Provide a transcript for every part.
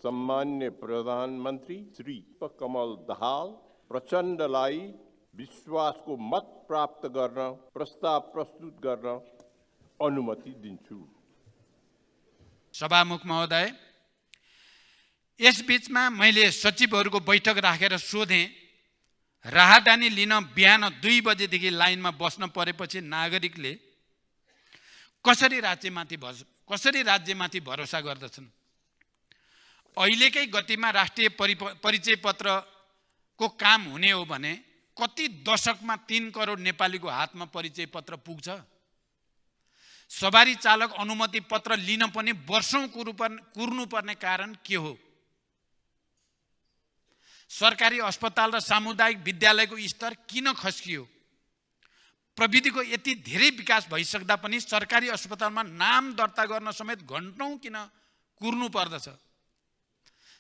सम्मान्य प्रधानमन्त्री श्री कमल दाहाल प्रचण्डलाई विश्वासको मत प्राप्त गर्न प्रस्ताव प्रस्तुत गर्न अनुमति दिन्छु। सभामुख महोदय, यस बीचमा मैले सचिवहरूको बैठक राखेर सोधेँ, राहदानी लिन बिहान 2 बजेदेखि लाइनमा बस्न परेपछि नागरिकले कसरी राज्यमाथि भरोसा गर्दछन्? अहिलेकै गतिमा राष्ट्रिय परिचय पत्रको काम हुने हो भने कति दशकमा 3 करोड नेपालीको हातमा परिचय पत्र पुग्छ? सवारी चालक अनुमति पत्र लिन पनि वर्षौं कुर्नुपर्ने कारण के हो? सरकारी अस्पताल र सामुदायिक विद्यालयको स्तर किन खस्कियो? प्रविधिको यति धेरै विकास भइसक्दा पनि सरकारी अस्पतालमा नाम दर्ता गर्न समेत घण्टौं किन कुर्नु पर्दछ?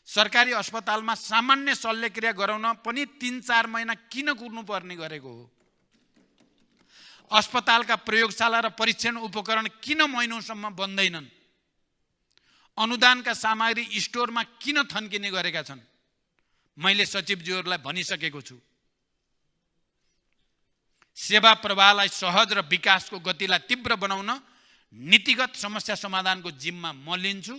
सरकारी अस्पतालमा सामान्य शल्यक्रिया गराउन पनि 3-4 महिना किन कुर्नु पर्ने गरेको हो? अस्पतालका प्रयोगशाला र परीक्षण उपकरण किन महिनौसम्म बन्दैनन्? अनुदानका सामग्री स्टोरमा किन थन्किने गरेका छन्? मैले सचिवज्यूहरूलाई भनिसकेको छु। सेवा प्रवाहलाई सहज र विकासको गतिलाई तीव्र बनाउन नीतिगत समस्या समाधानको जिम्मा म लिन्छु,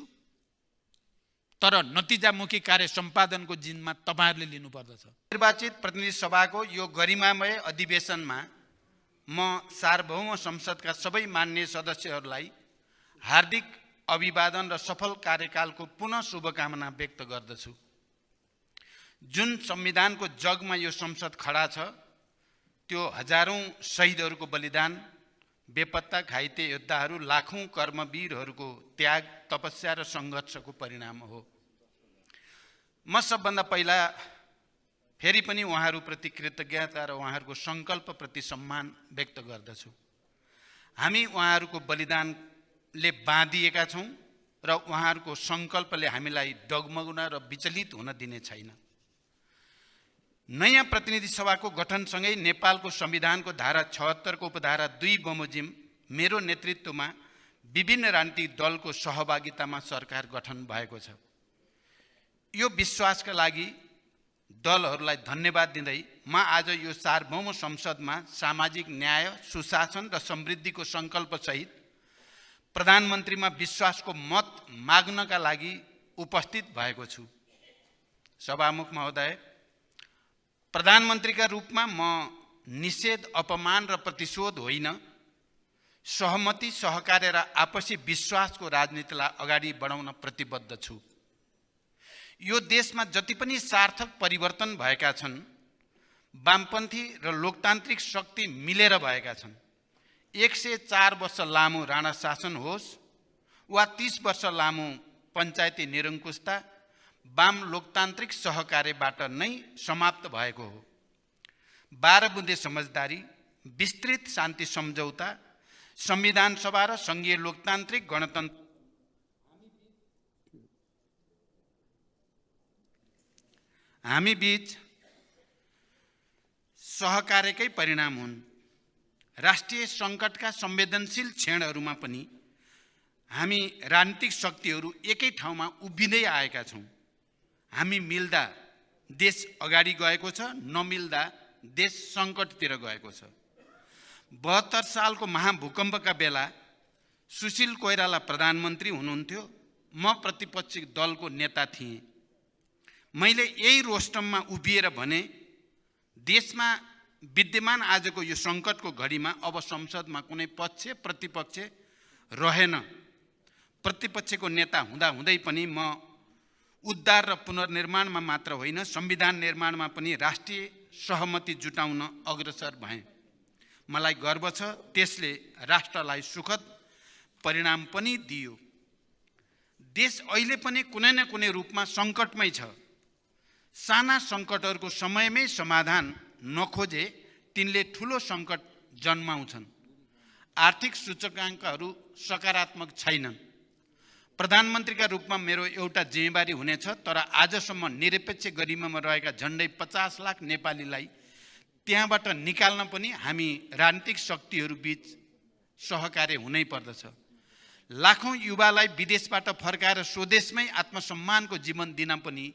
तर नतिजामुखी कार्य सम्पादनको जिम्मा तपाईहरुले लिनुपर्दछ। निर्वाचित प्रतिनिधि सभाको यो गरिमामय अधिवेशनमा म सार्वभौम संसदका सबै माननीय सदस्यहरूलाई हार्दिक अभिवादन र सफल कार्यकालको पुनः शुभकामना व्यक्त गर्दछु। जुन संविधानको जगमा यो संसद खडा छ, त्यो हजारौं शहीदहरूको बलिदान, बेपत्ता घाइते योद्धाहरू, लाखौं कर्मवीरहरूको त्याग, तपस्या र संघर्षको परिणाम हो। म सबभन्दा पहिला फेरि पनि उहाँहरूप्रति कृतज्ञता र उहाँहरूको संकल्पप्रति सम्मान व्यक्त गर्दछु। हामी उहाँहरूको बलिदानले बाँधिएका छौं र उहाँहरूको संकल्पले हामीलाई डगमगुन र विचलित हुन दिने छैन। नयाँ प्रतिनिधि सभाको गठनसँगै नेपालको संविधानको धारा 76 को उपधारा 2 बमोजिम मेरो नेतृत्वमा विभिन्न राजनीतिक दलको सहभागितामा सरकार गठन भएको छ। यो विश्वासका लागि दलहरूलाई धन्यवाद दिँदै म आज यो सार्वभौम संसदमा सामाजिक न्याय, सुशासन र समृद्धिको संकल्पसहित प्रधानमन्त्रीमा विश्वासको मत माग्नका लागि उपस्थित भएको छु। सभामुख महोदय, प्रधानमन्त्रीका रूपमा म निषेध, अपमान र प्रतिशोध होइन, सहमति, सहकार्य र आपसी विश्वासको राजनीतिलाई अगाडि बढाउन प्रतिबद्ध छु। यो देशमा जति पनि सार्थक परिवर्तन भएका छन्, वामपन्थी र लोकतान्त्रिक शक्ति मिलेर भएका छन्। 104 वर्ष लामो राणा शासन होस् वा 30 वर्ष लामो पञ्चायती निरङ्कुशता, वाम लोकतान्त्रिक सहकार्यबाट नै समाप्त भएको हो। 12 बुँदे समझदारी, विस्तृत शान्ति सम्झौता, संविधान सभा र संघीय लोकतान्त्रिक गणतन्त्र हामी बीच सहकार्यकै परिणाम हुन्। राष्ट्रिय सङ्कटका संवेदनशील क्षणहरूमा पनि हामी राजनीतिक शक्तिहरू एकै ठाउँमा उभिँदै आएका छौँ। हामी मिल्दा देश अगाडि गएको छ, नमिल्दा देश सङ्कटतिर गएको छ। 72 सालको महाभूकम्पका बेला सुशील कोइराला प्रधानमन्त्री हुनुहुन्थ्यो, म प्रतिपक्षी दलको नेता थिएँ। मैले यही रोस्टममा उभिएर भने, देशमा विद्यमान आजको यो सङ्कटको घडीमा अब संसदमा कुनै पक्ष प्रतिपक्ष रहेन। प्रतिपक्षको नेता हुँदाहुँदै पनि म उद्धार र पुनर्निर्माणमा मात्र होइन, संविधान निर्माणमा पनि राष्ट्रिय सहमति जुटाउन अग्रसर भएँ। मलाई गर्व छ, त्यसले राष्ट्रलाई सुखद परिणाम पनि दियो। देश अहिले पनि कुनै न कुनै रूपमा सङ्कटमै छ। साना सङ्कटहरूको समयमै समाधान नखोजे तिनले ठुलो सङ्कट जन्माउँछन्। आर्थिक सूचकाङ्कहरू सकारात्मक छैनन्। प्रधानमन्त्रीका रूपमा मेरो एउटा जिम्मेवारी हुनेछ, तर आजसम्म निरपेक्ष गरिमामा रहेका झन्डै 50 लाख नेपालीलाई त्यहाँबाट निकाल्न पनि हामी राजनीतिक शक्तिहरू बीच सहकार्य हुनै पर्दछ। लाखौँ युवालाई विदेशबाट फर्काएर स्वदेशमै आत्मसम्मानको जीवन दिन पनि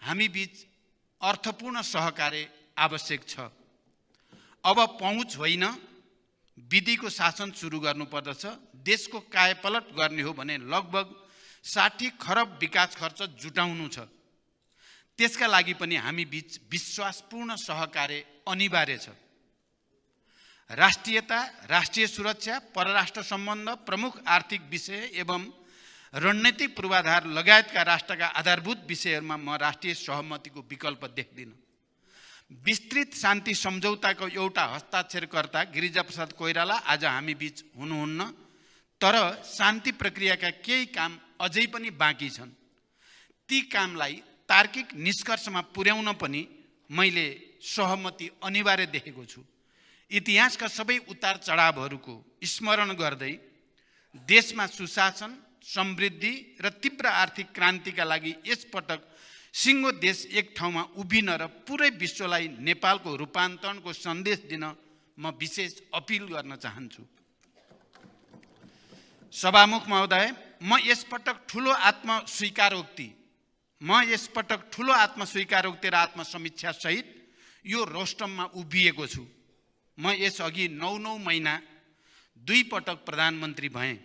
हामी बीच अर्थपूर्ण सहकार्य आवश्यक छ। अब पहुँच होइन, विधिको शासन सुरु गर्नुपर्दछ। देशको कायापलट गर्ने हो भने लगभग 60 खरब विकास खर्च जुटाउनु छ। त्यसका लागि पनि हामी बीच विश्वासपूर्ण सहकार्य अनिवार्य छ। राष्ट्रियता, राष्ट्रिय सुरक्षा, परराष्ट्र सम्बन्ध, प्रमुख आर्थिक विषय एवं रणनीतिक पूर्वाधार लगायतका राष्ट्रका आधारभूत विषयहरूमा म राष्ट्रिय सहमतिको विकल्प देख्दिनँ। विस्तृत शान्ति सम्झौताको एउटा हस्ताक्षरकर्ता गिरिजाप्रसाद कोइराला आज हामी बीच हुनुहुन्न, तर शान्ति प्रक्रियाका केही काम अझै पनि बाँकी छन्। ती कामलाई तार्किक निष्कर्षमा पुर्याउन पनि मैले सहमति अनिवार्य देखेको छु। इतिहासका सबै उतार चढावहरूको स्मरण गर्दै देशमा सुशासन, समृद्धि र तीव्र आर्थिक क्रान्तिका लागि यसपटक सिङ्गो देश एक ठाउँमा उभिन र पुरै विश्वलाई नेपालको रूपान्तरणको सन्देश दिन म विशेष अपिल गर्न चाहन्छु। सभामुख महोदय, म यसपटक ठुलो आत्मस्वीकारोक्ति र आत्मसमीक्षा सहित यो रोस्टममा उभिएको छु। म यसअघि 9 महिना 2 पटक प्रधानमन्त्री भएँ।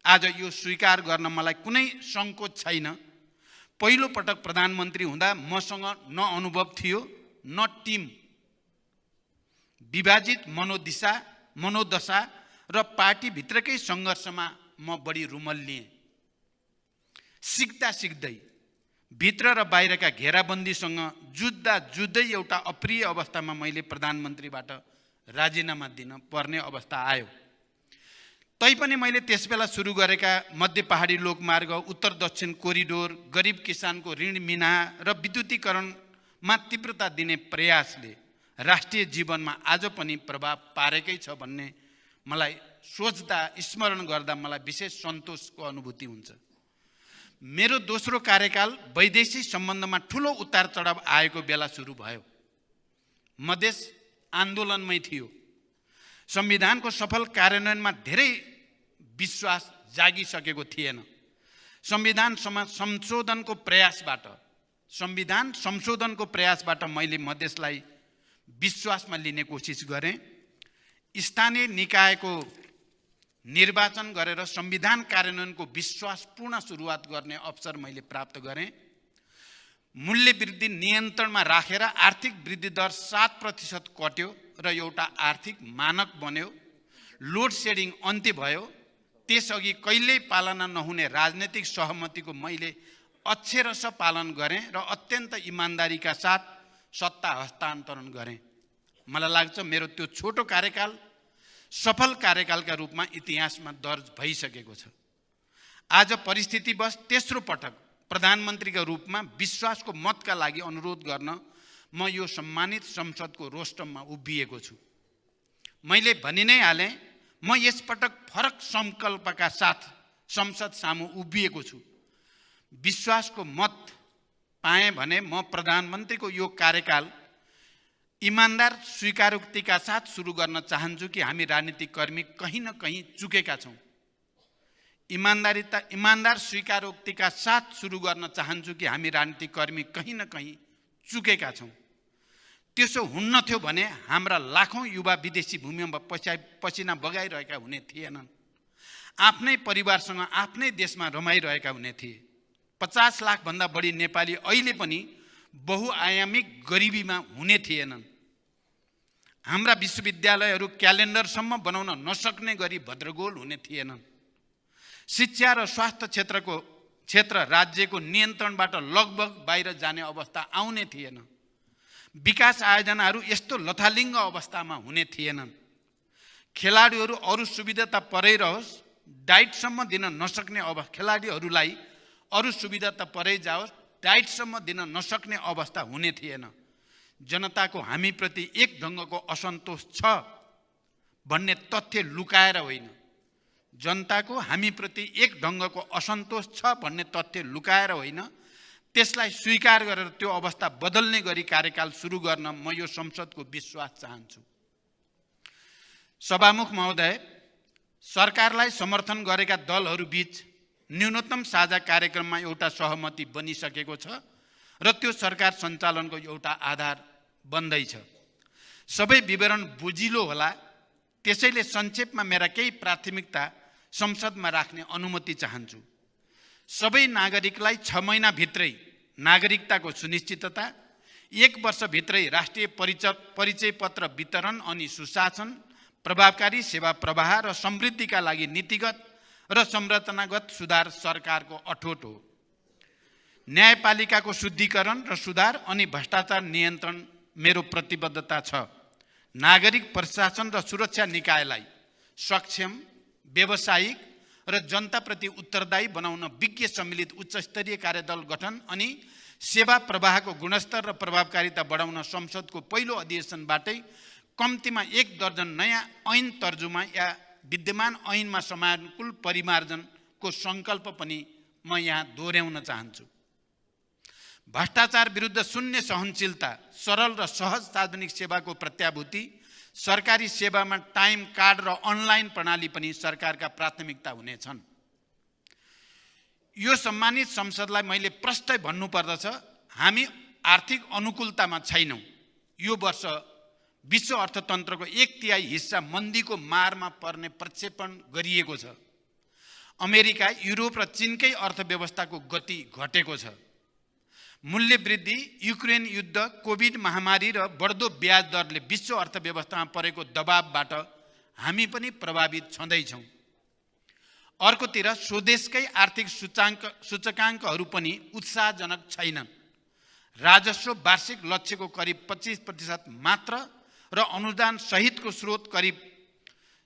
आज यो स्वीकार गर्न मलाई कुनै सङ्कोच छैन। पहिलो पटक प्रधानमन्त्री हुँदा मसँग न अनुभव थियो न टिम। विभाजित मनोदशा र पार्टीभित्रकै सङ्घर्षमा म बढी रुमल्लिएँ। सिक्दै भित्र र बाहिरका घेराबन्दीसँग जुझ्दै एउटा अप्रिय अवस्थामा मैले प्रधानमन्त्रीबाट राजीनामा दिन पर्ने अवस्था आयो। तैपनि मैले त्यसबेला सुरु गरेका मध्य पहाडी लोकमार्ग, उत्तर दक्षिण कोरिडोर, गरिब किसानको ऋण मिनाहा र विद्युतीकरणमा तीव्रता दिने प्रयासले राष्ट्रिय जीवनमा आज पनि प्रभाव पारेकै छ भन्ने मलाई सोच्दा, स्मरण गर्दा मलाई विशेष सन्तोषको अनुभूति हुन्छ। मेरो दोस्रो कार्यकाल वैदेशिक सम्बन्धमा ठुलो उतार चढाव आएको बेला सुरु भयो। मधेस आन्दोलनमै थियो। संविधानको सफल कार्यान्वयनमा धेरै विश्वास जागिसकेको थिएन। संविधान संशोधनको प्रयासबाट मैले मधेसलाई विश्वासमा लिने कोसिस गरेँ। स्थानीय निकायको निर्वाचन गरेर संविधान कार्यान्वयनको विश्वासपूर्ण सुरुवात गर्ने अवसर मैले प्राप्त गरेँ। मूल्य वृद्धि नियन्त्रणमा राखेर आर्थिक वृद्धि दर 7% कट्यो र एउटा आर्थिक मानक बन्यो। लोड सेडिङ अन्त्य भयो। त्यसअघि कहिल्यै पालना नहुने राजनैतिक सहमतिको मैले अक्षरशः पालन गरेँ र अत्यन्त इमान्दारीका साथ सत्ता हस्तान्तरण गरेँ। मलाई लाग्छ मेरो त्यो छोटो कार्यकाल सफल कार्यकालका रूपमा इतिहासमा दर्ज भइसकेको छ। आज परिस्थितिवश तेस्रो पटक प्रधानमन्त्रीका रूपमा विश्वासको मतका लागि अनुरोध गर्न म यो सम्मानित संसदको रोस्टममा उभिएको छु। मैले भनि नै हालेँ, म यसपटक फरक संकल्पका साथ संसद सामु उभिएको छु। विश्वासको मत पाएँ भने म प्रधानमन्त्रीको यो कार्यकाल इमान्दार स्वीकारोक्तिका साथ सुरु गर्न चाहन्छु कि हामी राजनीतिक कर्मी कहीँ न कहीँ चुकेका छौँ। इमान्दार स्वीकारोक्तिका साथ सुरु गर्न चाहन्छु कि हामी राजनीतिक कर्मी कहीँ न कहीँ चुकेका छौँ। त्यसो हुन्न थियो भने हाम्रा लाखौँ युवा विदेशी भूमिमा पसिना बगाइरहेका हुने थिएनन्। आफ्नै परिवारसँग आफ्नै देशमा रमाइरहेका हुने थिए। 50 लाखभन्दा बढी नेपाली अहिले पनि बहुआयामिक गरिबीमा हुने थिएनन्। हाम्रा विश्वविद्यालयहरू क्यालेन्डरसम्म बनाउन नसक्ने गरी भद्रगोल हुने थिएनन्। शिक्षा र स्वास्थ्य क्षेत्र राज्यको नियन्त्रणबाट लगभग बाहिर जाने अवस्था आउने थिएन। विकास आयोजनाहरू यस्तो लथालिङ्ग अवस्थामा हुने थिएनन्। खेलाडीहरू अरू सुविधा त परै रहोस्, डाइटसम्म दिन नसक्ने खेलाडीहरूलाई अरू सुविधा त परै जाओस्, डाइटसम्म दिन नसक्ने अवस्था हुने थिएन। जनताको हामीप्रति एक ढङ्गको असन्तोष छ भन्ने तथ्य लुकाएर होइन, जनताको हामीप्रति एक ढङ्गको असन्तोष छ भन्ने तथ्य लुकाएर होइन, त्यसलाई स्वीकार गरेर त्यो अवस्था बदल्ने गरी कार्यकाल सुरु गर्न म यो संसदको विश्वास चाहन्छु। सभामुख महोदय, सरकारलाई समर्थन गरेका दलहरूबीच न्यूनतम साझा कार्यक्रममा एउटा सहमति बनिसकेको छ र त्यो सरकार सञ्चालनको एउटा आधार बन्दैछ। सबै विवरण बुझिलो होला, त्यसैले संक्षेपमा मेरा केही प्राथमिकता संसदमा राख्ने अनुमति चाहन्छु। सबै नागरिकलाई 6 महिनाभित्रै नागरिकताको सुनिश्चितता, 1 वर्षभित्रै राष्ट्रिय परिचय पत्र वितरण अनि सुशासन, प्रभावकारी सेवा प्रवाह र समृद्धिका लागि नीतिगत र संरचनागत सुधार सरकारको अठोट हो। न्यायपालिकाको शुद्धिकरण र सुधार अनि भ्रष्टाचार नियन्त्रण मेरो प्रतिबद्धता छ। नागरिक प्रशासन र सुरक्षा निकायलाई सक्षम, व्यावसायिक र जनताप्रति उत्तरदायी बनाउन विज्ञ सम्मिलित उच्चस्तरीय कार्यदल गठन अनि सेवा प्रवाहको गुणस्तर र प्रभावकारिता बढाउन संसदको पहिलो अधिवेशनबाटै कम्तीमा 1 दर्जन नयाँ ऐन तर्जुमा या विद्यमान ऐनमा समानुकूल परिमार्जनको सङ्कल्प पनि म यहाँ दोहोऱ्याउन चाहन्छु। भ्रष्टाचार विरुद्ध शून्य सहनशीलता, सरल र सहज सार्वजनिक सेवाको प्रत्याभूति, सरकारी सेवामा टाइम कार्ड र अनलाइन प्रणाली पनि सरकारका प्राथमिकता हुनेछन्। यो सम्मानित संसदलाई मैले प्रष्टै भन्नुपर्दछ, हामी आर्थिक अनुकूलतामा छैनौँ। यो वर्ष विश्व अर्थतन्त्रको 1/3 हिस्सा मन्दीको मारमा पर्ने प्रक्षेपण गरिएको छ। अमेरिका, युरोप र चीनकै अर्थव्यवस्थाको गति घटेको छ। मूल्य वृद्धि, युक्रेन युद्ध, कोभिड महामारी र बढ्दो ब्याज दरले विश्व अर्थव्यवस्थामा परेको दबावबाट हामी पनि प्रभावित छँदैछौँ। अर्कोतिर स्वदेशकै आर्थिक सूचकाङ्कहरू पनि उत्साहजनक छैनन्। राजस्व वार्षिक लक्ष्यको करिब 25% मात्र र अनुदान सहितको स्रोत करिब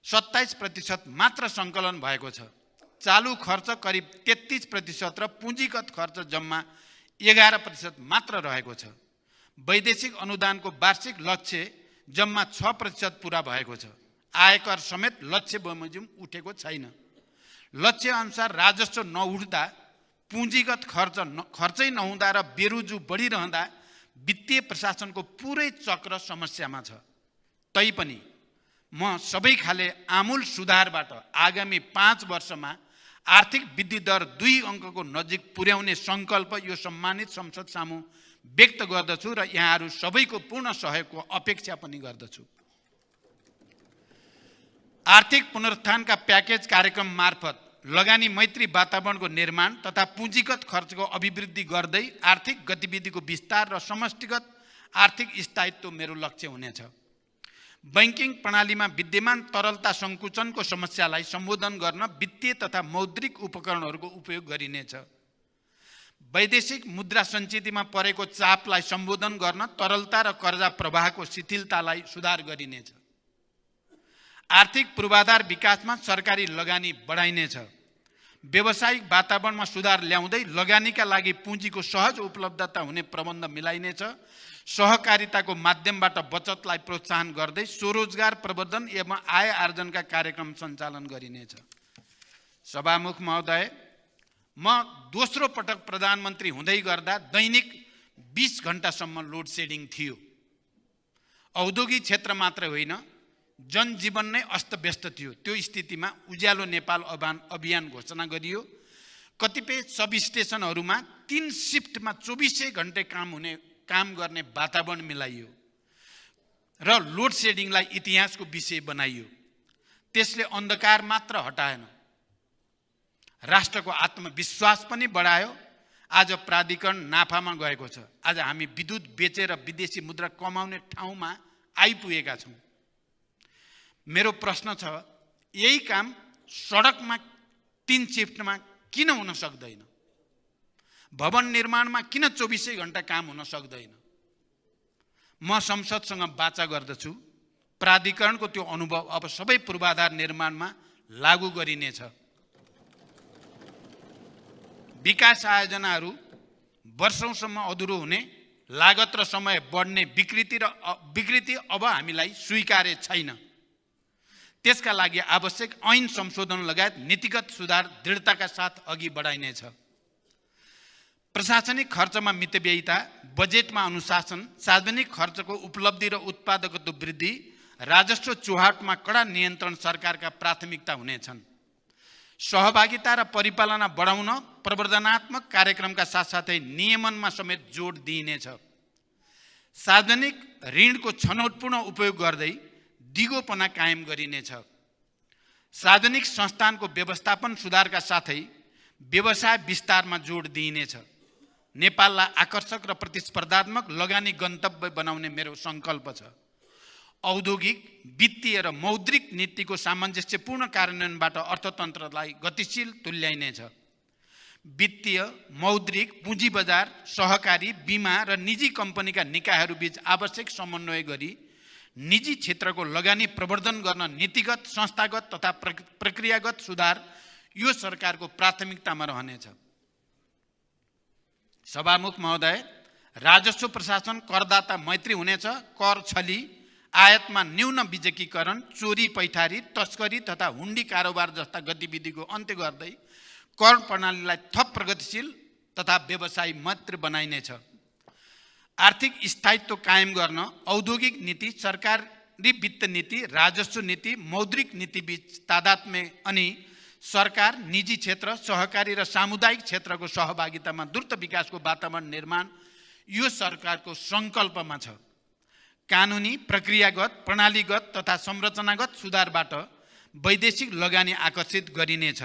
27% मात्र सङ्कलन भएको छ। चालु खर्च करिब 33% र पुँजीगत खर्च जम्मा 11% मात्र रहेको छ। वैदेशिक अनुदानको वार्षिक लक्ष्य जम्मा 6% पुरा भएको छ। आयकर समेत लक्ष्य बमोजिम उठेको छैन। लक्ष्य अनुसार राजस्व नउठ्दा, पुँजीगत खर्चै नहुँदा र बेरोजु बढिरहँदा वित्तीय प्रशासनको पुरै चक्र समस्यामा छ। तैपनि म सबै खाले आमूल सुधारबाट आगामी 5 वर्षमा आर्थिक वृद्धि दर 2 अङ्कको नजिक पुर्याउने सङ्कल्प यो सम्मानित संसद सामु व्यक्त गर्दछु र यहाँहरू सबैको पूर्ण सहयोगको अपेक्षा पनि गर्दछु। आर्थिक पुनरुत्थानका प्याकेज कार्यक्रम मार्फत लगानी मैत्री वातावरणको निर्माण तथा पुँजीगत खर्चको अभिवृद्धि गर्दै आर्थिक गतिविधिको विस्तार र समष्टिगत आर्थिक स्थायित्व मेरो लक्ष्य हुनेछ। बैंकिङ प्रणालीमा विद्यमान तरलता सङ्कुचनको समस्यालाई सम्बोधन गर्न वित्तीय तथा मौद्रिक उपकरणहरूको उपयोग गरिनेछ। वैदेशिक मुद्रा सञ्चितिमा परेको चापलाई सम्बोधन गर्न तरलता र कर्जा प्रवाहको शिथिलतालाई सुधार गरिनेछ। आर्थिक पूर्वाधार विकासमा सरकारी लगानी बढाइनेछ। व्यावसायिक वातावरणमा सुधार ल्याउँदै लगानीका लागि पुँजीको सहज उपलब्धता हुने प्रबन्ध मिलाइनेछ। सहकारिताको माध्यमबाट बचतलाई प्रोत्साहन गर्दै स्वरोजगार प्रवर्धन एवं आय आर्जनका कार्यक्रम सञ्चालन गरिनेछ। सभामुख महोदय, म दोस्रो पटक प्रधानमन्त्री हुँदै गर्दा दैनिक 20 घण्टासम्म लोड सेडिङ थियो। औद्योगिक क्षेत्र मात्र होइन, जनजीवन नै अस्तव्यस्त थियो। त्यो स्थितिमा उज्यालो नेपाल अभियान घोषणा गरियो। कतिपय सब स्टेसनहरूमा 3 शिफ्टमा 24 घण्टे काम गर्ने वातावरण मिलाइयो र लोड सेडिङलाई इतिहासको विषय बनाइयो। त्यसले अन्धकार मात्र हटाएन, राष्ट्रको आत्मविश्वास पनि बढायो। आज प्राधिकरण नाफामा गएको छ। आज हामी विद्युत बेचेर विदेशी मुद्रा कमाउने ठाउँमा आइपुगेका छौँ। मेरो प्रश्न छ, यही काम सडकमा 3 शिफ्टमा किन हुन सक्दैन? भवन निर्माणमा किन 24 घण्टा काम हुन सक्दैन? म संसदसँग वाचा गर्दछु, प्राधिकरणको त्यो अनुभव अब सबै पूर्वाधार निर्माणमा लागू गरिनेछ। विकास आयोजनाहरू वर्षौंसम्म अधुरो हुने, लागत र समय बढ्ने विकृति अब हामीलाई स्वीकार्य छैन। त्यसका लागि आवश्यक ऐन संशोधन लगायत नीतिगत सुधार दृढताका साथ अघि बढाइनेछ। प्रशासनिक खर्चमा मितव्ययिता, बजेटमा अनुशासन, सार्वजनिक खर्चको उपलब्धि र उत्पादकत्व वृद्धि, राजस्व चौहाटमा कडा नियन्त्रण सरकारका प्राथमिकता हुनेछन्। सहभागिता र परिपालना बढाउन प्रवर्धनात्मक कार्यक्रमका साथसाथै नियमनमा समेत जोड दिइनेछ। सार्वजनिक ऋणको छनौटपूर्ण उपयोग गर्दै दिगोपना कायम गरिनेछ। सार्वजनिक संस्थानको व्यवस्थापन सुधारका साथै व्यवसाय विस्तारमा जोड दिइनेछ। नेपाललाई आकर्षक र प्रतिस्पर्धात्मक लगानी गन्तव्य बनाउने मेरो सङ्कल्प छ। औद्योगिक, वित्तीय र मौद्रिक नीतिको सामञ्जस्यपूर्ण कार्यान्वयनबाट अर्थतन्त्रलाई गतिशील तुल्याइनेछ। वित्तीय, मौद्रिक, पुँजी बजार, सहकारी, बीमा र निजी कम्पनीका निकायहरूबीच आवश्यक समन्वय गरी निजी क्षेत्रको लगानी प्रवर्धन गर्न नीतिगत, संस्थागत तथा प्रक्रियागत सुधार यो सरकारको प्राथमिकतामा रहनेछ। सभामुख महोदय, राजस्व प्रशासन करदाता मैत्री हुनेछ। कर छली, आयातमा न्यून विकेन्द्रीकरण, चोरी पैठारी, तस्करी तथा हुन्डी कारोबार जस्ता गतिविधिको अन्त्य गर्दै कर प्रणालीलाई थप प्रगतिशील तथा व्यवसायी मैत्री बनाइनेछ। आर्थिक स्थायित्व कायम गर्न औद्योगिक नीति, सरकारी वित्त नीति, राजस्व नीति, मौद्रिक नीतिबीच तादात्म्य अनि सरकार, निजी क्षेत्र, सहकारी र सामुदायिक क्षेत्रको सहभागितामा द्रुत विकासको वातावरण निर्माण यो सरकारको सङ्कल्पमा छ। कानुनी, प्रक्रियागत, प्रणालीगत तथा संरचनागत सुधारबाट वैदेशिक लगानी आकर्षित गरिनेछ।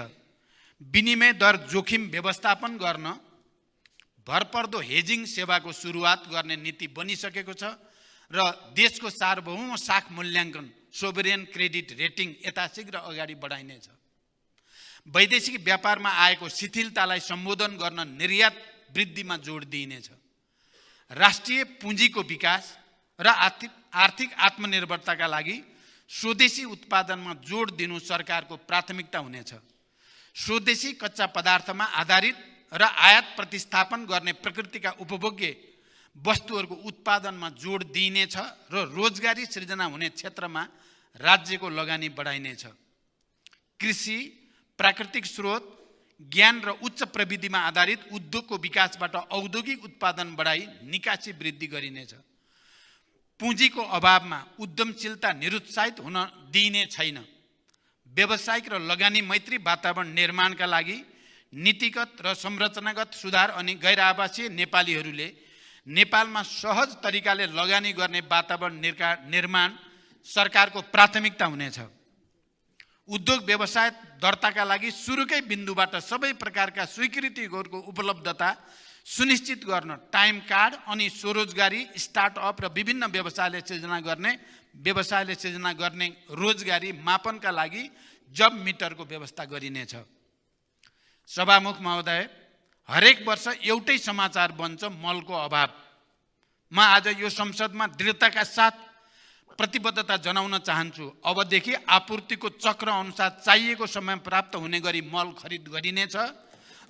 विनिमय दर जोखिम व्यवस्थापन गर्न भरपर्दो हेजिङ सेवाको सुरुवात गर्ने नीति बनिसकेको छ र देशको सार्वभौम साख मूल्याङ्कन सोभरेन क्रेडिट रेटिङ यथाशीघ्र अगाडि बढाइनेछ। वैदेशिक व्यापारमा आएको शिथिलतालाई सम्बोधन गर्न निर्यात वृद्धिमा जोड दिइनेछ। राष्ट्रिय पुँजीको विकास र आर्थिक आत्मनिर्भरताका लागि स्वदेशी उत्पादनमा जोड दिनु सरकारको प्राथमिकता हुनेछ। स्वदेशी कच्चा पदार्थमा आधारित र आयात प्रतिस्थापन गर्ने प्रकृतिका उपभोग्य वस्तुहरूको उत्पादनमा जोड दिइनेछ र रोजगारी सृजना हुने क्षेत्रमा राज्यको लगानी बढाइनेछ। कृषि, प्राकृतिक स्रोत, ज्ञान र उच्च प्रविधिमा आधारित उद्योगको विकासबाट औद्योगिक उत्पादन बढाई निकासी वृद्धि गरिनेछ। पुँजीको अभावमा उद्यमशीलता निरुत्साहित हुन दिइने छैन। व्यावसायिक र लगानी मैत्री वातावरण निर्माणका लागि नीतिगत र संरचनागत सुधार अनि गैर आवासीय नेपालीहरूले नेपालमा सहज तरिकाले लगानी गर्ने वातावरण निर्माण सरकारको प्राथमिकता हुनेछ। उद्योग व्यवसाय दर्ताका लागि सुरुकै बिन्दुबाट सबै प्रकारका स्वीकृतिहरूको उपलब्धता सुनिश्चित गर्न टाइम कार्ड अनि स्वरोजगारी, स्टार्टअप र विभिन्न व्यवसायले सृजना गर्ने रोजगारी मापनका लागि जब मिटरको व्यवस्था गरिनेछ। सभामुख महोदय, हरेक वर्ष एउटै समाचार बन्छ मलको अभाव। म आज यो संसदमा दृढताका साथ प्रतिबद्धता जनाउन चाहन्छु। अबदेखि आपूर्तिको चक्र अनुसार चाहिएको समय प्राप्त हुने गरी मल खरिद गरिनेछ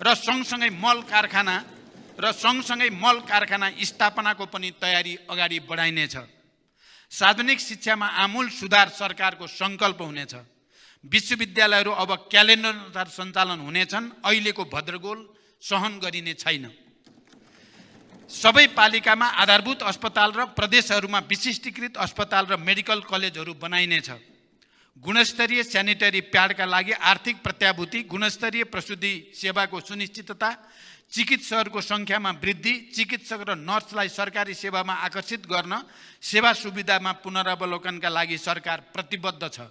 र सँगसँगै मल कारखाना स्थापनाको पनि तयारी अगाडि बढाइनेछ। सार्वजनिक शिक्षामा आमूल सुधार सरकारको सङ्कल्प हुनेछ। विश्वविद्यालयहरू अब क्यालेन्डर अनुसार सञ्चालन हुनेछन्। अहिलेको भद्रगोल सहन गरिने छैन। सबै पालिकामा आधारभूत अस्पताल र प्रदेशहरूमा विशिष्टीकृत अस्पताल र मेडिकल कलेजहरू बनाइनेछ। गुणस्तरीय स्यानिटरी प्याडका लागि आर्थिक प्रत्याभूति, गुणस्तरीय प्रसुति सेवाको सुनिश्चितता, चिकित्सकहरूको सङ्ख्यामा वृद्धि, चिकित्सक र नर्सलाई सरकारी सेवामा आकर्षित गर्न सेवा सुविधामा पुनरावलोकनका लागि सरकार प्रतिबद्ध छ।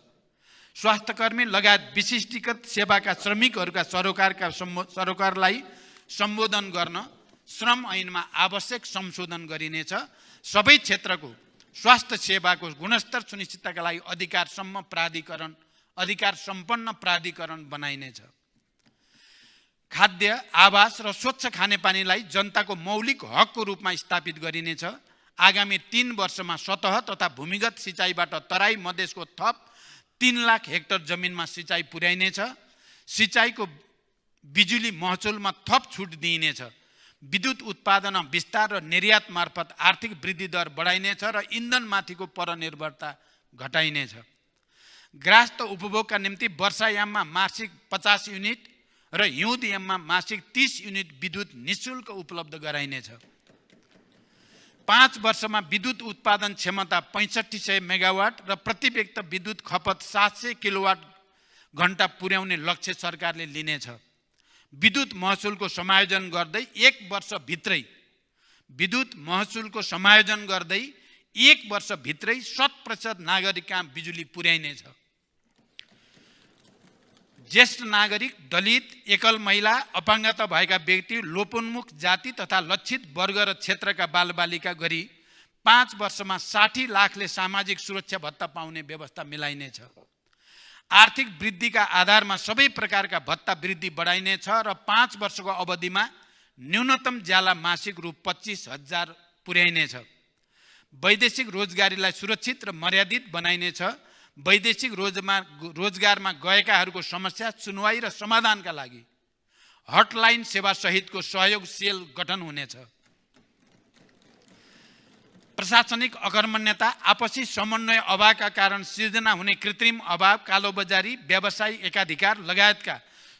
स्वास्थ्यकर्मी लगायत विशिष्टीकृत सेवाका श्रमिकहरूका सरोकारलाई सम्बोधन गर्न श्रम ऐनमा आवश्यक संशोधन गरिनेछ। सबै क्षेत्रको स्वास्थ्य सेवाको गुणस्तर सुनिश्चितताका लागि अधिकार सम्पन्न प्राधिकरण बनाइनेछ। खाद्य, आवास र स्वच्छ खानेपानीलाई जनताको मौलिक हकको रूपमा स्थापित गरिनेछ। आगामी 3 वर्षमा सतह तथा भूमिगत सिँचाइबाट तराई मधेसको थप 3 लाख हेक्टर जमिनमा सिँचाइ पुर्याइनेछ। सिँचाइको बिजुली महसुलमा थप छुट दिइनेछ। विद्युत उत्पादन विस्तार र निर्यात मार्फत आर्थिक वृद्धि दर बढाइनेछ र इन्धनमाथिको परनिर्भरता घटाइनेछ। ग्राहस्थ उपभोगका निम्ति वर्षायाममा मासिक 50 युनिट र हिउँदयाममा मासिक 30 युनिट विद्युत निःशुल्क उपलब्ध गराइनेछ। 5 वर्षमा विद्युत उत्पादन क्षमता 6500 मेगावाट र प्रति व्यक्ति विद्युत खपत 700 किलोवाट घण्टा पुर्याउने लक्ष्य सरकारले लिनेछ। विद्युत महसुलको समायोजन गर्दै 1 वर्षभित्रै भित्रै 100% नागरिकका बिजुली पुर्याइनेछ। ज्येष्ठ नागरिक, दलित, एकल महिला, अपाङ्गता भएका व्यक्ति, लोपोन्मुख जाति तथा लक्षित वर्ग र क्षेत्रका बालबालिका गरी 5 वर्षमा 60 लाखले सामाजिक सुरक्षा भत्ता पाउने व्यवस्था मिलाइनेछ। आर्थिक वृद्धिका आधारमा सबै प्रकारका भत्ता वृद्धि बढाइनेछ र 5 वर्षको अवधिमा न्यूनतम ज्याला मासिक रु 25,000 पुर्याइनेछ। वैदेशिक रोजगारीलाई सुरक्षित र मर्यादित बनाइनेछ। वैदेशिक रोजगारमा गएकाहरूको समस्या सुनवाई र समाधानका लागि हटलाइन सेवा सहितको सहयोग सेल गठन हुनेछ। प्रशासनिक अकर्मण्यता, आपसी समन्वय अभावका कारण सिर्जना हुने कृत्रिम अभाव, कालोबजारी, व्यवसायी एकाधिकार लगायतका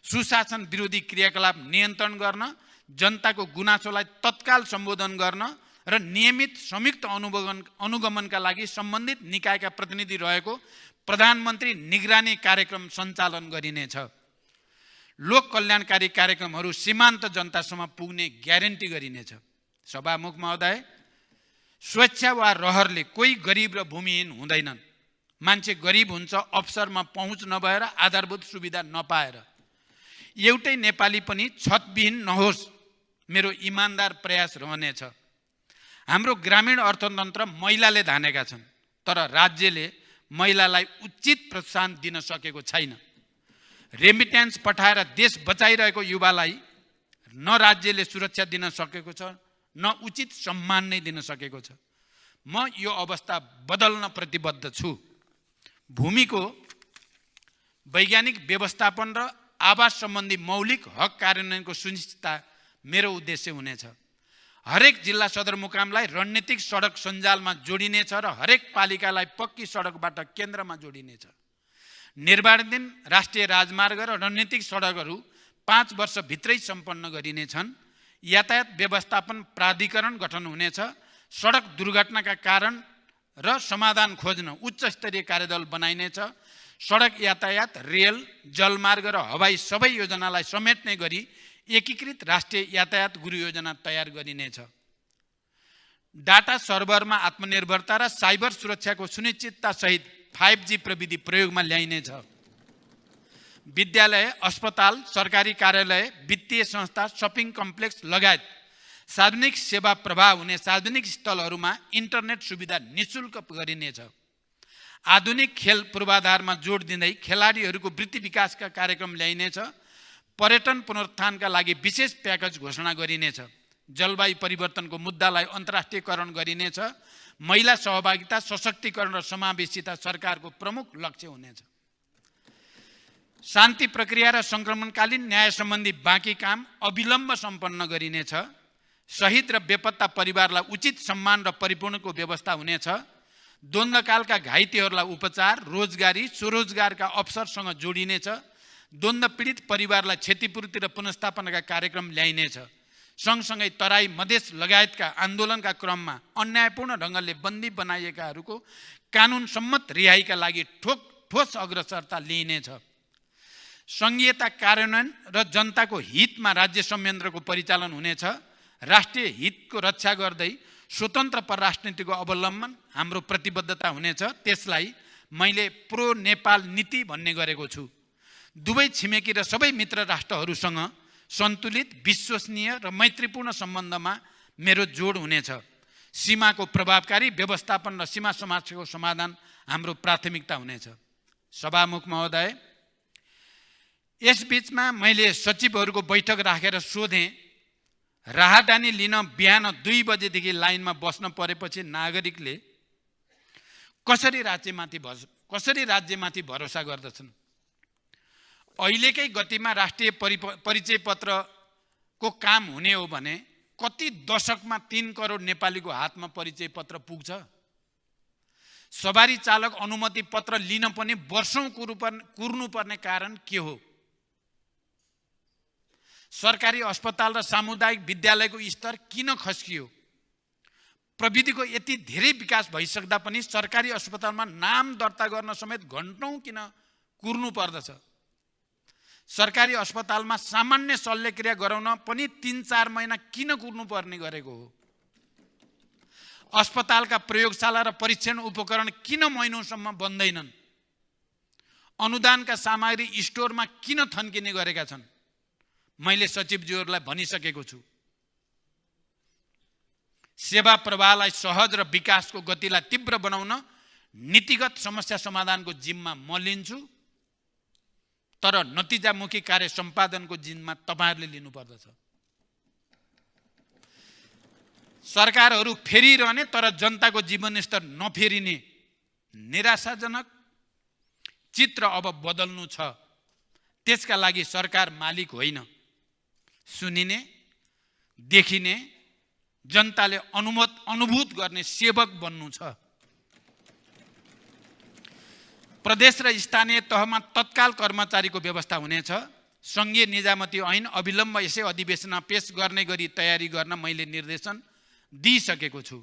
सुशासन विरोधी क्रियाकलाप नियन्त्रण गर्न, जनताको गुनासोलाई तत्काल सम्बोधन गर्न र नियमित संयुक्त अनुगमनका लागि सम्बन्धित निकायका प्रतिनिधि रहेको प्रधानमन्त्री निगरानी कार्यक्रम सञ्चालन गरिनेछ। लोक कल्याणकारी कार्यक्रमहरू सीमान्त जनतासम्म पुग्ने ग्यारेन्टी गरिनेछ। सभामुख महोदय, स्वेच्छा वा रहरले कोही गरिब र भूमिहीन हुँदैनन्। मान्छे गरिब हुन्छ अवसरमा पहुँच नभएर, आधारभूत सुविधा नपाएर। एउटै नेपाली पनि छतविहीन नहोस्, मेरो इमान्दार प्रयास रहनेछ। हाम्रो ग्रामीण अर्थतन्त्र महिलाले धानेका छन्, तर राज्यले महिलालाई उचित प्रोत्साहन दिन सकेको छैन। रेमिट्यान्स पठाएर देश बचाइरहेको युवालाई न राज्यले सुरक्षा दिन सकेको छ, न उचित सम्मान नै दिन सकेको छ। म यो अवस्था बदल्न प्रतिबद्ध छु। भूमिको वैज्ञानिक व्यवस्थापन र आवास सम्बन्धी मौलिक हक कार्यान्वयनको सुनिश्चितता मेरो उद्देश्य हुनेछ। हरेक जिल्ला सदरमुकामलाई रणनीतिक सडक सञ्जालमा जोडिनेछ र हरेक पालिकालाई पक्की सडकबाट केन्द्रमा जोडिनेछ। निर्माणाधीन राष्ट्रिय राजमार्ग र रणनीतिक सडकहरू 5 वर्षभित्रै सम्पन्न गरिनेछन्। यातायात व्यवस्थापन प्राधिकरण गठन हुनेछ। सडक दुर्घटनाका कारण र समाधान खोज्न उच्च स्तरीय कार्यदल बनाइनेछ। सडक यातायात, रेल, जलमार्ग र हवाई सबै योजनालाई समेट्ने गरी एकीकृत राष्ट्रिय यातायात गुरु योजना तयार गरिनेछ। डाटा सर्भरमा आत्मनिर्भरता र साइबर सुरक्षाको सुनिश्चितता सहित 5G प्रविधि प्रयोगमा ल्याइनेछ। विद्यालय, अस्पताल, सरकारी कार्यालय, वित्तीय संस्था, शपिङ कम्प्लेक्स लगायत सार्वजनिक सेवा प्रवाह हुने सार्वजनिक स्थलहरूमा इन्टरनेट सुविधा निःशुल्क गरिनेछ। आधुनिक खेल पूर्वाधारमा जोड दिँदै खेलाडीहरूको वृत्ति विकासका कार्यक्रम ल्याइनेछ। पर्यटन पुनरुत्थानका लागि विशेष प्याकेज घोषणा गरिनेछ। जलवायु परिवर्तनको मुद्दालाई अन्तर्राष्ट्रियकरण गरिनेछ। महिला सहभागिता, सशक्तिकरण र समावेशिता सरकारको प्रमुख लक्ष्य हुनेछ। शान्ति प्रक्रिया र सङ्क्रमणकालीन न्याय सम्बन्धी बाँकी काम अविलम्ब सम्पन्न गरिनेछ। शहीद र बेपत्ता परिवारलाई उचित सम्मान र परिपूर्णको व्यवस्था हुनेछ। द्वन्द्वकालका घाइतेहरूलाई उपचार, रोजगारी, स्वरोजगारका अवसरसँग जोडिनेछ। द्वन्द्व पीडित परिवारलाई क्षतिपूर्ति र पुनर्स्थापनाका कार्यक्रम ल्याइनेछ। सँगसँगै तराई, मधेस लगायतका आन्दोलनका क्रममा अन्यायपूर्ण ढङ्गले बन्दी बनाइएकाहरूको कानुन सम्मत रिहाईका लागि ठोस अग्रसरता लिइनेछ। सङ्घीयता कार्यान्वयन र जनताको हितमा राज्य संयन्त्रको परिचालन हुनेछ। राष्ट्रिय हितको रक्षा गर्दै स्वतन्त्र परराष्ट्र नीतिको अवलम्बन हाम्रो प्रतिबद्धता हुनेछ। त्यसलाई मैले प्रो नेपाल नीति भन्ने गरेको छु। दुवै छिमेकी र सबै मित्र राष्ट्रहरूसँग सन्तुलित, विश्वसनीय र मैत्रीपूर्ण सम्बन्धमा मेरो जोड हुनेछ। सीमाको प्रभावकारी व्यवस्थापन र सीमा समस्याको समाधान हाम्रो प्राथमिकता हुनेछ। सभामुख महोदय, यसबीचमा मैले सचिवहरूको बैठक राखेर सोधेँ, राहदानी लिन बिहान 2 बजेदेखि लाइनमा बस्न परेपछि नागरिकले कसरी राज्यमाथि भरोसा गर्दछन्? अहिलेकै गतिमा राष्ट्रिय परिचय पत्रको काम हुने हो भने कति दशकमा 3 करोड नेपालीको हातमा परिचय पत्र पुग्छ? सवारी चालक अनुमति पत्र लिन पनि वर्षौं कुर्नुपर्ने कारण के हो? सरकारी अस्पताल र सामुदायिक विद्यालयको स्तर किन खस्कियो? प्रविधिको यति धेरै विकास भइसक्दा पनि सरकारी अस्पतालमा नाम दर्ता गर्न समेत घन्टौँ किन कुर्नु पर्दछ? सरकारी अस्पतालमा सामान्य शल्यक्रिया गराउन पनि 3-4 महिना किन कुर्नु पर्ने गरेको हो? अस्पतालका प्रयोगशाला र परीक्षण उपकरण किन महिनौसम्म बन्दैनन्? अनुदानका सामग्री स्टोरमा किन थन्किने गरेका छन्? मैले सचिवज्यूहरूलाई भनिसकेको छु। सेवा प्रवाहलाई सहज र विकासको गतिलाई तीव्र बनाउन नीतिगत समस्या समाधानको जिम्मा म लिन्छु, तर नतिजामुखी कार्य सम्पादनको जिम्मा तपाईहरुले लिनुपर्दछ। सरकारहरू फेरिरहने तर जनताको जीवनस्तर नफेरिने निराशाजनक चित्र अब बदल्नु छ। त्यसका लागि सरकार मालिक होइन, सुनिने, देखिने, जनताले अनुभूत गर्ने सेवक बन्नु छ। प्रदेश र स्थानीय तहमा तत्काल कर्मचारीको व्यवस्था हुनेछ। संघीय निजामती ऐन अविलम्ब यसै अधिवेशनमा पेश गर्ने गरी तयारी गर्न मैले निर्देशन दिइसकेको छु।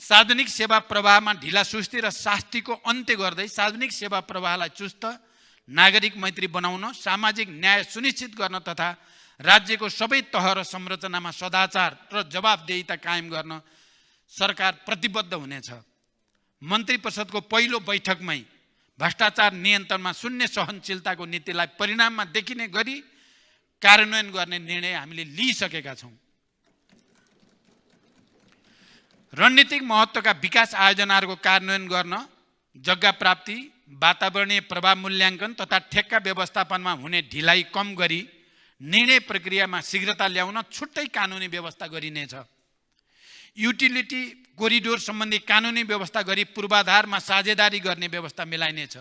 सार्वजनिक सेवा प्रवाहमा ढिलासुस्ती र शास्तिको अन्त्य गर्दै सार्वजनिक सेवा प्रवाहलाई चुस्त, नागरिक मैत्री बनाउन, सामाजिक न्याय सुनिश्चित गर्न तथा राज्यको सबै तह र संरचनामा सदाचार र जवाबदेहिता कायम गर्न सरकार प्रतिबद्ध हुनेछ। मन्त्री परिषदको पहिलो बैठकमै भ्रष्टाचार नियन्त्रणमा शून्य सहनशीलताको नीतिलाई परिणाममा देखिने गरी कार्यान्वयन गर्ने निर्णय हामीले लिइसकेका छौँ। रणनीतिक महत्त्वका विकास आयोजनाहरूको कार्यान्वयन गर्न जग्गा प्राप्ति, वातावरणीय प्रभाव मूल्याङ्कन तथा ठेक्का व्यवस्थापनमा हुने ढिलाइ कम गरी निर्णय प्रक्रियामा शीघ्रता ल्याउन छुट्टै कानुनी व्यवस्था गरिनेछ। युटिलिटी कोरिडोर सम्बन्धी कानुनी व्यवस्था गरी पूर्वाधारमा साझेदारी गर्ने व्यवस्था मिलाइनेछ।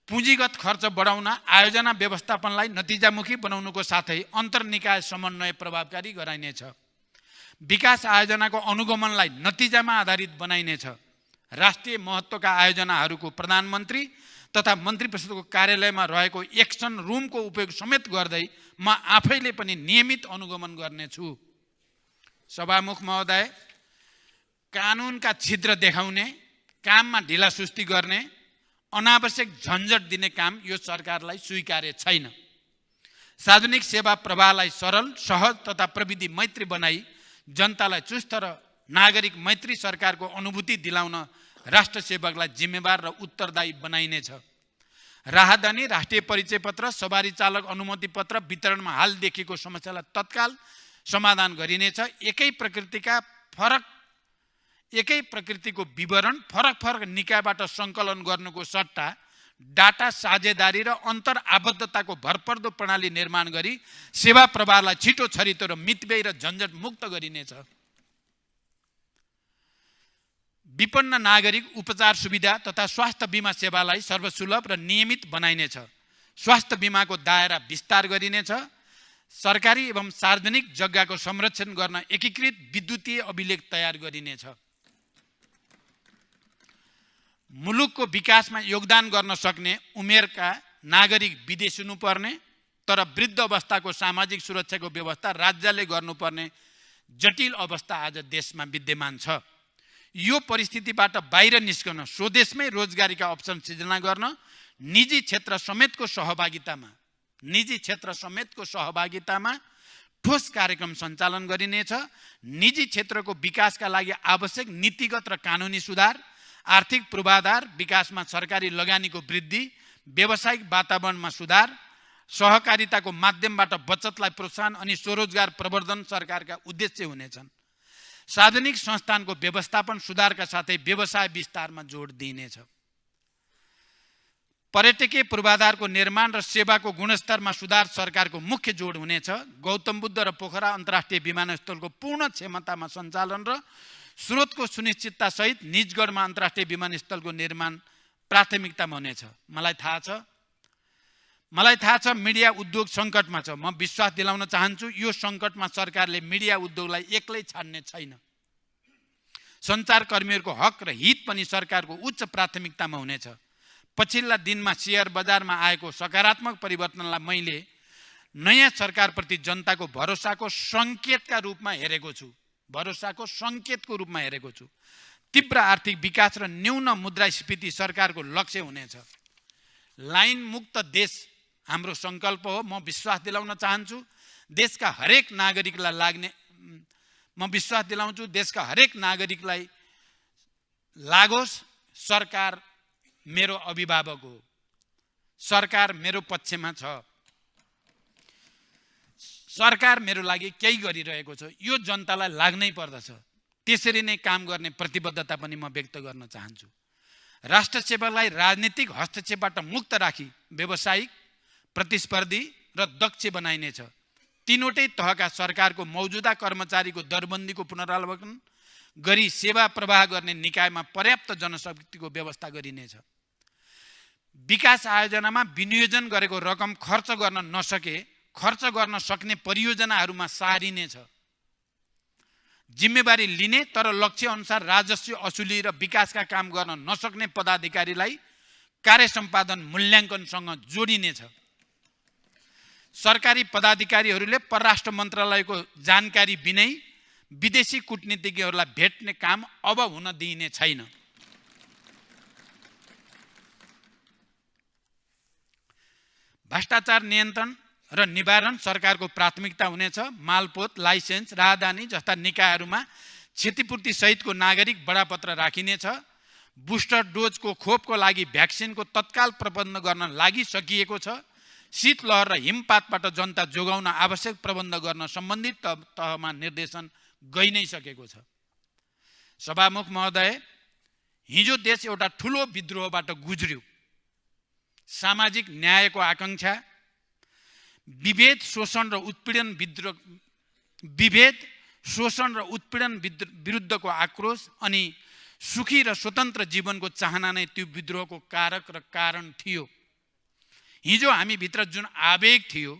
पुँजीगत खर्च बढाउन आयोजना व्यवस्थापनलाई नतिजामुखी बनाउनुको साथै अन्तर्निकाय समन्वय प्रभावकारी गराइनेछ। विकास आयोजनाको अनुगमनलाई नतिजामा आधारित बनाइनेछ। राष्ट्रिय महत्त्वका आयोजनाहरूको प्रधानमन्त्री तथा मन्त्री परिषदको कार्यालयमा रहेको एक्सन रुमको उपयोग समेत गर्दै म आफैले पनि नियमित अनुगमन गर्नेछु। सभामुख महोदय, कानुनका छिद्र देखाउने, काममा ढिलासुस्ती गर्ने, अनावश्यक झन्झट दिने काम यो सरकारलाई स्वीकार्य छैन। सार्वजनिक सेवा प्रवाहलाई सरल, सहज तथा प्रविधि मैत्री बनाई जनतालाई चुस्त र नागरिक मैत्री सरकारको अनुभूति दिलाउन राष्ट्र सेवकलाई जिम्मेवार र उत्तरदायी बनाइनेछ। राहदानी, राष्ट्रिय परिचय पत्र, सवारी चालक अनुमति पत्र वितरणमा हाल देखिएको समस्यालाई तत्काल समाधान गरिनेछ। एकै प्रकृतिको विवरण फरक निकायबाट सङ्कलन गर्नुको सट्टा डाटा साझेदारी र अन्तर आबद्धताको भरपर्दो प्रणाली निर्माण गरी सेवा प्रवाहलाई छिटो, छरितो र मितव्ययी र झन्झट मुक्त गरिनेछ। विपन्न नागरिक उपचार सुविधा तथा स्वास्थ्य बिमा सेवालाई सर्वसुलभ र नियमित बनाइनेछ। स्वास्थ्य बिमाको दायरा विस्तार गरिनेछ। सरकारी एवं सार्वजनिक जग्गाको संरक्षण गर्न एकीकृत विद्युतीय अभिलेख तयार गरिनेछ। मुलुकको विकासमा योगदान गर्न सक्ने उमेरका नागरिक विदेश हुनुपर्ने तर वृद्ध अवस्थाको सामाजिक सुरक्षाको व्यवस्था राज्यले गर्नुपर्ने जटिल अवस्था आज देशमा विद्यमान छ। यो परिस्थितिबाट बाहिर निस्कन स्वदेशमै रोजगारीका अवसर सृजना गर्न निजी क्षेत्र समेतको सहभागितामा ठोस कार्यक्रम सञ्चालन गरिनेछ। निजी क्षेत्रको विकासका लागि आवश्यक नीतिगत र कानुनी सुधार, आर्थिक पूर्वाधार विकासमा सरकारी लगानीको वृद्धि, व्यावसायिक वातावरणमा सुधार, सहकारिताको माध्यमबाट बचतलाई प्रोत्साहन अनि स्वरोजगार प्रवर्धन सरकारका उद्देश्य हुनेछन्। सार्वजनिक संस्थानको व्यवस्थापन सुधारका साथै व्यवसाय विस्तारमा जोड दिइनेछ। पर्यटकीय पूर्वाधारको निर्माण र सेवाको गुणस्तरमा सुधार सरकारको मुख्य जोड हुनेछ। गौतम बुद्ध र पोखरा अन्तर्राष्ट्रिय विमानस्थलको पूर्ण क्षमतामा सञ्चालन र स्रोतको सुनिश्चितता सहित निजगढमा अन्तर्राष्ट्रिय विमानस्थलको निर्माण प्राथमिकतामा हुनेछ। मलाई थाहा छ मिडिया उद्योग सङ्कटमा छ। म विश्वास दिलाउन चाहन्छु यो सङ्कटमा सरकारले मिडिया उद्योगलाई एक्लै छाड्ने छैन। सञ्चारकर्मीहरूको हक र हित पनि सरकारको उच्च प्राथमिकतामा हुनेछ। पछिल्ला दिनमा शेयर बजारमा आएको सकारात्मक परिवर्तनलाई मैले नयाँ सरकारप्रति जनताको भरोसाको सङ्केतका रूपमा हेरेको छु। भरोसाको सङ्केतको रूपमा हेरेको छु। तीव्र आर्थिक विकास र न्यून मुद्रास्फीति सरकारको लक्ष्य हुनेछ। लाइन मुक्त देश हाम्रो सङ्कल्प हो। म विश्वास दिलाउन चाहन्छु देशका हरेक नागरिकलाई लागोस्। सरकार मेरो अभिभावक हो, सरकार मेरो पक्षमा छ, सरकार मेरो लागि केही गरिरहेको छ, यो जनतालाई लाग्नै पर्दछ। त्यसरी नै काम गर्ने प्रतिबद्धता पनि म व्यक्त गर्न चाहन्छु। राष्ट्र सेवालाई राजनीतिक हस्तक्षेपबाट मुक्त राखी व्यावसायिक, प्रतिस्पर्धी र दक्ष बनाइनेछ। तीनवटै तहका सरकारको मौजुदा कर्मचारीको दरबन्दीको पुनरावलोकन गरी सेवा प्रवाह गर्ने निकायमा पर्याप्त जनशक्तिको व्यवस्था गरिनेछ। विकास आयोजनामा विनियोजन गरेको रकम खर्च गर्न सक्ने परियोजनाहरूमा सारिनेछ। जिम्मेवारी लिने तर लक्ष्य अनुसार राजस्व असुली र विकासका काम गर्न नसक्ने पदाधिकारीलाई कार्य सम्पादन मूल्याङ्कनसँग जोडिनेछ। सरकारी पदाधिकारीहरूले परराष्ट्र मन्त्रालयको जानकारी बिनै विदेशी कूटनीतिज्ञहरूलाई भेट्ने काम अब हुन दिइने छैन। भ्रष्टाचार नियन्त्रण र निवारण सरकारको प्राथमिकता हुनेछ। मालपोत, लाइसेन्स, राहदानी जस्ता निकायहरूमा क्षतिपूर्ति सहितको नागरिक बडापत्र राखिनेछ। बुस्टर डोजको खोपको लागि भ्याक्सिनको तत्काल प्रबन्ध गर्न लागिसकिएको छ। शीतलहर र हिमपातबाट जनता जोगाउन आवश्यक प्रबन्ध गर्न सम्बन्धित तहमा निर्देशन गइ नै सकेको छ। सभामुख महोदय, हिजो देश एउटा ठुलो विद्रोहबाट गुज्र्यो। सामाजिक न्यायको आकांक्षा, विभेद, शोषण र उत्पीडन विरुद्धको आक्रोश अनि सुखी र स्वतन्त्र जीवनको चाहना नै त्यो विद्रोहको कारक र कारण थियो। हिजो हामी भित्र जुन आवेग थियो,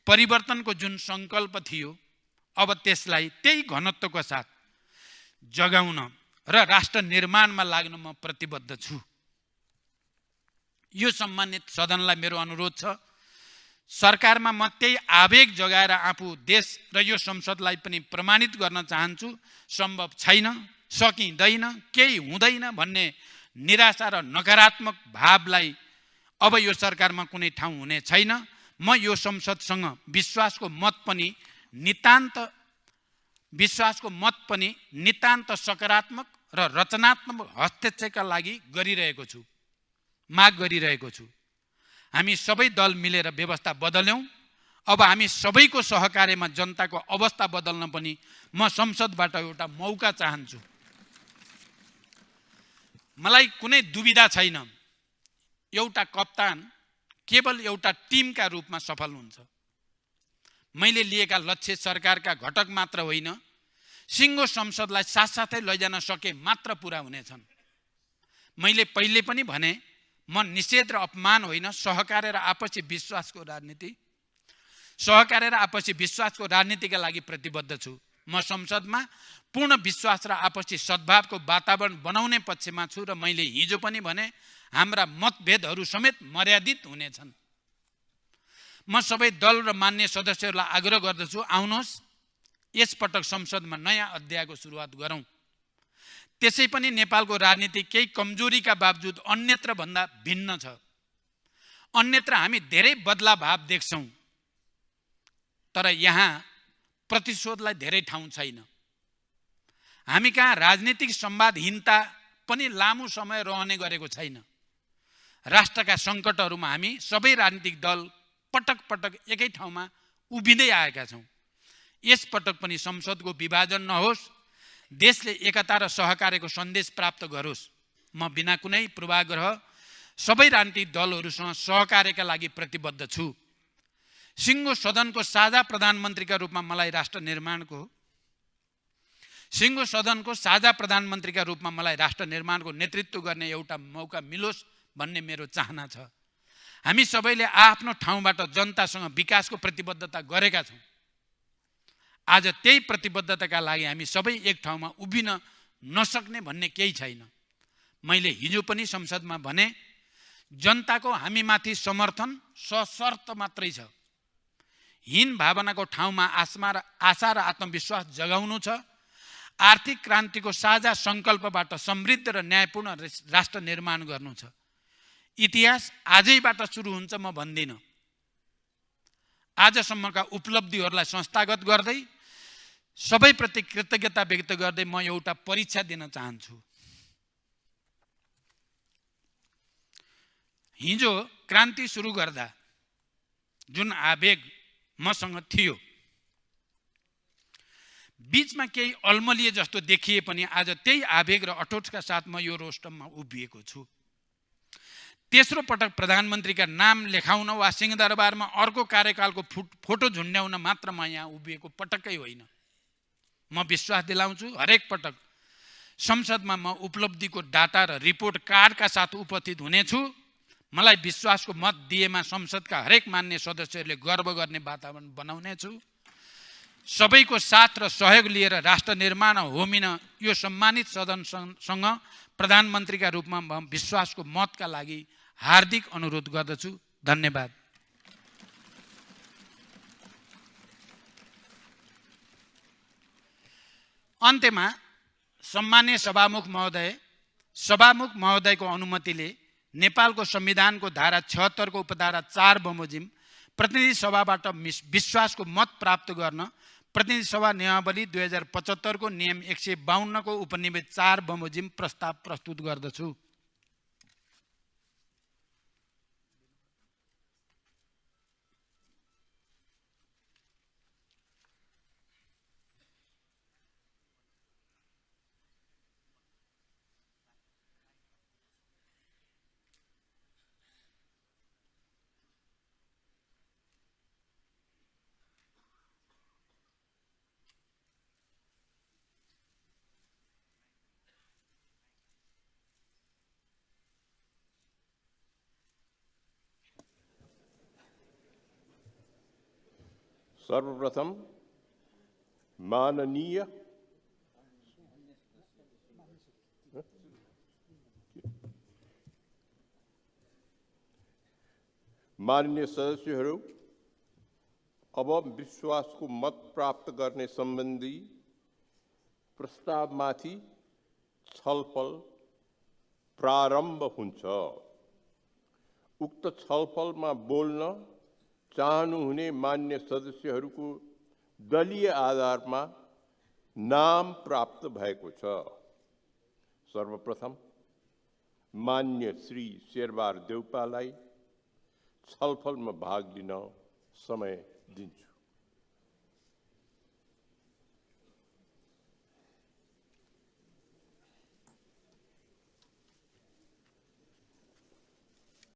परिवर्तनको जुन सङ्कल्प थियो, अब त्यसलाई त्यही घनत्वको साथ जगाउन र राष्ट्र निर्माणमा लाग्न म प्रतिबद्ध छु। यो सम्मानित सदनलाई मेरो अनुरोध छ, सरकारमा म त्यही आवेग जगाएर आफू देश र यो संसदलाई पनि प्रमाणित गर्न चाहन्छु। सम्भव छैन, सकिँदैन, केही हुँदैन भन्ने निराशा र नकारात्मक भावलाई अब यो सरकारमा कुनै ठाउँ हुने छैन। म यो संसदसँग विश्वासको मत पनि नितान्त सकारात्मक र रचनात्मक हस्तक्षेपका लागि माग गरिरहेको छु। हामी सबै दल मिलेर व्यवस्था बदल्यौँ। अब हामी सबैको सहकार्यमा जनताको अवस्था बदल्न पनि म संसदबाट एउटा मौका चाहन्छु। मलाई कुनै दुविधा छैन, एउटा कप्तान केवल एउटा टिमका रूपमा सफल हुन्छ। मैले लिएका लक्ष्य सरकारका घटक मात्र होइन, सिङ्गो संसदलाई साथसाथै लैजान सके मात्र पुरा हुनेछन्। मैले पहिले पनि भने, म निषेध र अपमान होइन, सहकार्य र आपसी विश्वासको राजनीतिका लागि प्रतिबद्ध छु। म संसदमा पूर्ण विश्वास र आपसी सद्भावको वातावरण बनाउने पक्षमा छु र मैले हिजो पनि भने, हाम्रा मतभेदहरू समेत मर्यादित हुनेछन्। म सबै दल र मान्य सदस्यहरूलाई आग्रह गर्दछु, आउनुहोस् यसपटक संसदमा नयाँ अध्यायको सुरुवात गरौँ। त्यसै पनि नेपालको राजनीति केही कमजोरीका बावजुद अन्यत्र भन्दा भिन्न छ। अन्यत्र हामी धेरै बदलाभाव देख्छौँ, तर यहाँ प्रतिशोधलाई धेरै ठाउँ छैन। हामी कहाँ राजनीतिक संवादहीनता पनि लामो समय रहने गरेको छैन। राष्ट्रका सङ्कटहरूमा हामी सबै राजनीतिक दल पटक पटक एकै ठाउँमा उभिँदै आएका छौँ। यसपटक पनि संसदको विभाजन नहोस्, देशले एकता र सहकार्यको सन्देश प्राप्त गरोस्। म बिना कुनै पूर्वाग्रह सबै राजनीतिक दलहरूसँग सहकार्यका लागि प्रतिबद्ध छु। सिङ्गो सदनको साझा प्रधानमन्त्रीका रूपमा मलाई राष्ट्र निर्माणको नेतृत्व गर्ने एउटा मौका मिलोस् भन्ने मेरो चाहना छ। हामी सबैले आफ्नो ठाउँबाट जनतासँग विकासको प्रतिबद्धता गरेका छौँ। आज त्यही प्रतिबद्धताका लागि हामी सबै एक ठाउँमा उभिन नसक्ने भन्ने केही छैन। मैले हिजो पनि संसदमा भने, जनताको हामीमाथि समर्थन सशर्त मात्रै छ। हीन भावनाको ठाउँमा आशा र आत्मविश्वास जगाउनु छ। आर्थिक क्रान्तिको साझा सङ्कल्पबाट समृद्ध र न्यायपूर्ण राष्ट्र निर्माण गर्नु छ। इतिहास आजैबाट सुरु हुन्छ म भन्दिनँ। आजसम्मका उपलब्धिहरूलाई संस्थागत गर्दै सबैप्रति कृतज्ञता व्यक्त गर्दै म एउटा परीक्षा दिन चाहन्छु। हिजो क्रान्ति सुरु गर्दा जुन आवेग मसँग थियो, बीचमा केही अल्मलिए जस्तो देखिए पनि आज त्यही आवेग र अठोटका साथ म यो रोस्टममा उभिएको छु। तेस्रो पटक प्रधानमन्त्रीका नाम लेखाउन वा सिंहदरबारमा अर्को कार्यकालको फोटो झुन्ड्याउन मात्र म यहाँ उभिएको पटक्कै होइन। म विश्वास दिलाउँछु हरेक पटक संसदमा म उपलब्धिको डाटा र रिपोर्ट कार्डका साथ उपस्थित हुनेछु। मलाई विश्वासको मत दिएमा संसदका हरेक मान्य सदस्यहरूले गर्व गर्ने वातावरण बनाउनेछु। सबैको साथ र सहयोग लिएर राष्ट्र निर्माण होमिन यो सम्मानित सदनसँग प्रधानमन्त्रीका रूपमा म विश्वासको मतका लागि हार्दिक अनुरोध गर्दछु। धन्यवाद। अन्त्यमा सम्माननीय सभामुख महोदयको अनुमतिले नेपालको संविधानको धारा 76 को उपधारा 4 बमोजिम प्रतिनिधि सभाबाट विश्वासको मत प्राप्त गर्न प्रतिनिधि सभा नियमावली 2075 को नियम 152 को उपनिवेश 4 बमोजिम प्रस्ताव प्रस्तुत गर्दछु। सर्वप्रथम माननीय सदस्यहरू, अब विश्वासको मत प्राप्त गर्ने सम्बन्धी प्रस्तावमाथि छलफल प्रारम्भ हुन्छ। उक्त छलफलमा बोल्न चाहनुहुने मान्य सदस्यहरूको दलीय आधारमा नाम प्राप्त भएको छ। सर्वप्रथम मान्य श्री शेरबहादुर देउपालाई छलफलमा भाग लिन समय दिन्छु।